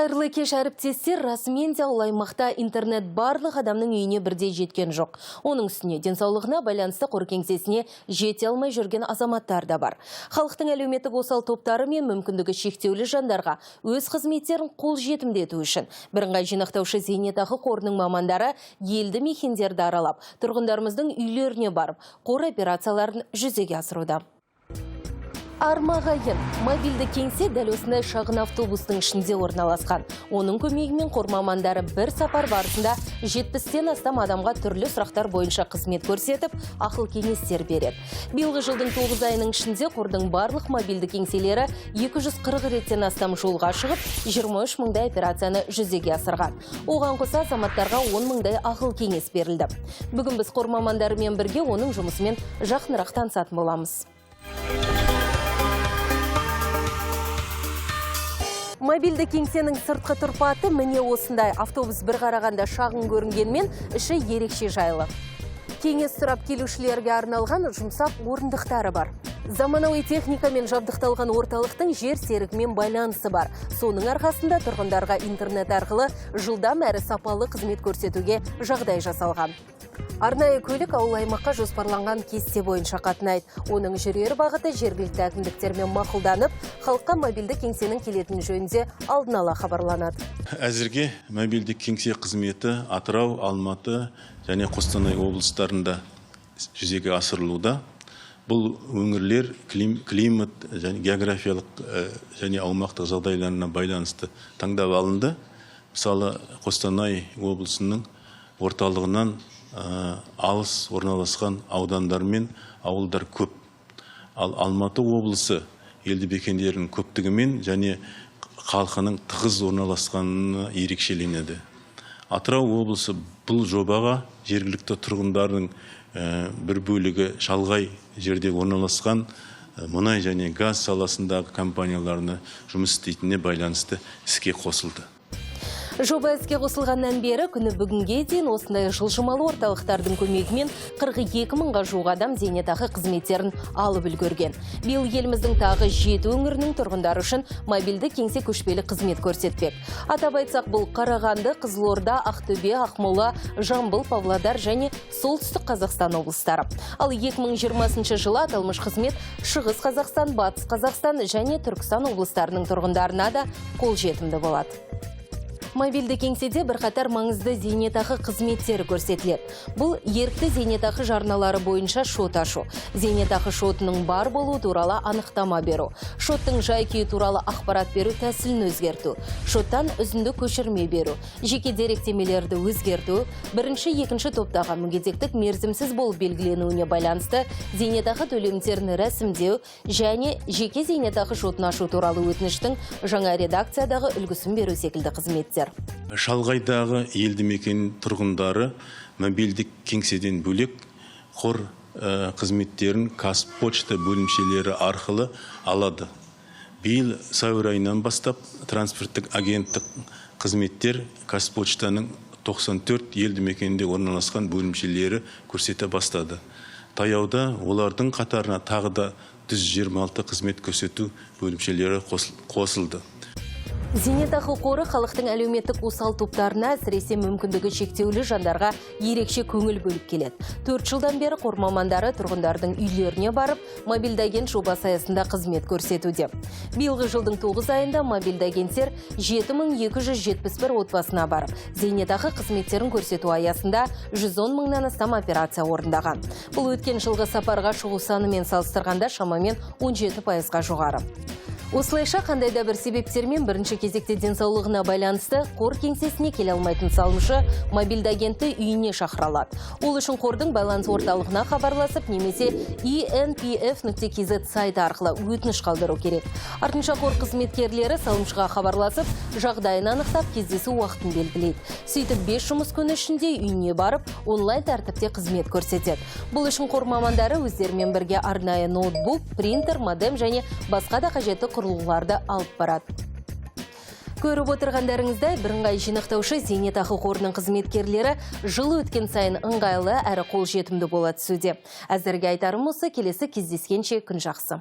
Қайырлы кеш әріптестер, расымен де ол аймақта интернет барлық адамның үйіне бірдей жеткен жоқ. Оның үстіне денсаулығына байланысты қор кеңсесіне жете алмай жүрген азаматтар да бар. Халықтың әлеуметтік осал топтары мен мүмкіндігі шектеулі жандарға өз қызметтерін қолжетімді ету үшін бірыңғай жинақтаушы зейнетақы қорының мамандары елді мекендерді аралап, тұрғындарымыздың үйлеріне барып, қор операцияларын жүзеге асыруда. Армағайын мобильді кеңсе дәл осындай шағын автобустың ішінде орналасқан. Оның көмегімен қор мамандары бір сапар барысында 70-тен астам адамға түрлі сұрақтар бойынша қызмет көрсетіп, ақыл кеңестер береді. Биылғы жылдың 9 айының ішінде қордың барлық мобильді кеңселері 240 реттен астам жолға шығып, 23 мыңдай операцияны жүзеге асырған. Оған қоса азаматтарға 10 мыңдай ақыл кеңес берілді. Бүгін біз қор мамандарымен бірге оның жұмысымен жақынырақ танысатын боламыз. Мобильді кеңсенің сыртқы тұрпаты міне осындай. Автобус бір қарағанда шағын көрінгенмен, іші ерекше жайлы. Кеңес сұрап келушілерге арналған жұмсақ орындықтары бар. Заманауи техникамен жабдықталған орталықтың жер серігімен байланысы бар. Соның арқасында тұрғындарға интернет арқылы жылдам әрі сапалы қызмет көрсетуге жағдай жасалған. Арнайы көлік ауыл аймаққа жоспарланған кесте бойынша қатынайды. Оның жүрер бағыты жергілікті әкімдіктермен мақұлданып, халыққа мобильді кеңсенің келетін жөнінде алдын ала хабарланады. Әзірге мобильді кеңсе қызметі Атырау, Алматы және Қостанай облыстарында жүзеге асырылуда. Бұл өңірлер климат және географиялық және аумақтық жағдайларына байланысты таңдап алынды. Мысалы, Қостанай облысының орталығынан алыс орналасқан аудандар мен ауылдар көп. Ал Алматы облысы елді мекендерінің көптігімен және халқының тығыз орналасқанына ерекшеленеді. Атырау облысы бұл жобаға жергілікті тұрғындардың бір бөлігі шалғай жерде орналасқан мұнай және газ саласындағы компанияларына жұмыс істейтініне байланысты іске қосылды. Жоба іске қосылғаннан бері күні бүгінге дейін осындай жылжымалы орталықтардың көмегімен 42 мыңға жуық адам зейнетақы қызметтерін алып үлгерген. Биыл еліміздің тағы 7 өңірінің тұрғындары үшін мобильді кеңсе көшпелі қызмет көрсетпек. Атап айтсақ, бұл Қарағанды, Қызылорда, Ақтөбе, Ақмола, Жамбыл, Павлодар және Солтүстік Қазақстан облыстары. Ал 2020 жылы аталмыш қызмет Шығыс Қазақстан, Батыс Қазақстан және Түркістан облыстарының тұрғындарына да қолжетімді болады. Мобильді кеңседе бірқатар маңызды зейнетақы қызметтері көрсетіледі. Бұл ерікті зейнетақы жарналары бойынша шот ашу, зейнетақы шотының бар болу туралы анықтама беру, шоттың жай-күйі туралы ақпарат беру тәсілін өзгерту, шоттан үзінді көшірме беру, жеке деректемелерді өзгерту, бірінші-екінші топтағы мүгедектік мерзімсіз болып белгіленуіне байланысты зейнетақы төлемдерін рәсімдеу және жеке зейнетақы шотын ашу туралы өтініштің жаңа редакциядағы үлгісін беру секілді қызметтер. Шалғайдағы елді мекен тұрғындары мобильдік кеңседен бөлек қор қызметтерін Қазпошта бөлімшелері арқылы алады. Биыл сәуір айынан бастап транспорттық агенттік қызметтер Қазпоштаның 94 елді мекенде орналасқан бөлімшелері көрсете бастады. Таяуда олардың қатарына тағы да 126 қызмет көрсету бөлімшелері қосылды. Зейнетақы қоры халықтың әлеуметтік осал топтарына, әсіресе мүмкіндігі шектеулі жандарға ерекше көңіл бөліп келеді. 4 жылдан бері қор мамандары тұрғындардың үйлеріне барып, мобильді агент жобасы аясында қызмет көрсетуде. Биылғы жылдың 9 айында мобильді агенттер 7271 отбасына барып, зейнетақы қызметтерін көрсету аясында 110 мыңнан астам операция орындаған. Бұл өткен жылғы сапарға шығу санымен салыстырғанда шамамен 17%-ға жоғары. Осылайша қандай да бір себептермен бірінші кезекте денсаулығына байланысты қор кеңсесіне келе алмайтын салымшы мобильді агентті үйіне шақыралады. Ол үшін қордың байланыс орталығына хабарласып, немесе enpf.kz сайты арқылы өтініш қалдыру керек. Артынша қор қызметкерлері салымшыға хабарласып, жағдайын анықтап, кездесу уақытын белгілейді. Сөйтіп 5 жұмыс күні ішінде үйіне барып, онлайн тәртіпте қызмет көрсетеді. Бұл үшін қор мамандары өздерімен бірге арнайы ноутбук, принтер, модем және басқа да қажетті құрылғыларды алып барады. Көріп отырғандарыңыздай, бірыңғай жинақтаушы зейнетақы қорының қызметкерлері жыл өткен сайын ыңғайлы әрі қолжетімді бола түсуде. Әзірге айтарым осы, келесі кездескенше күн жақсы.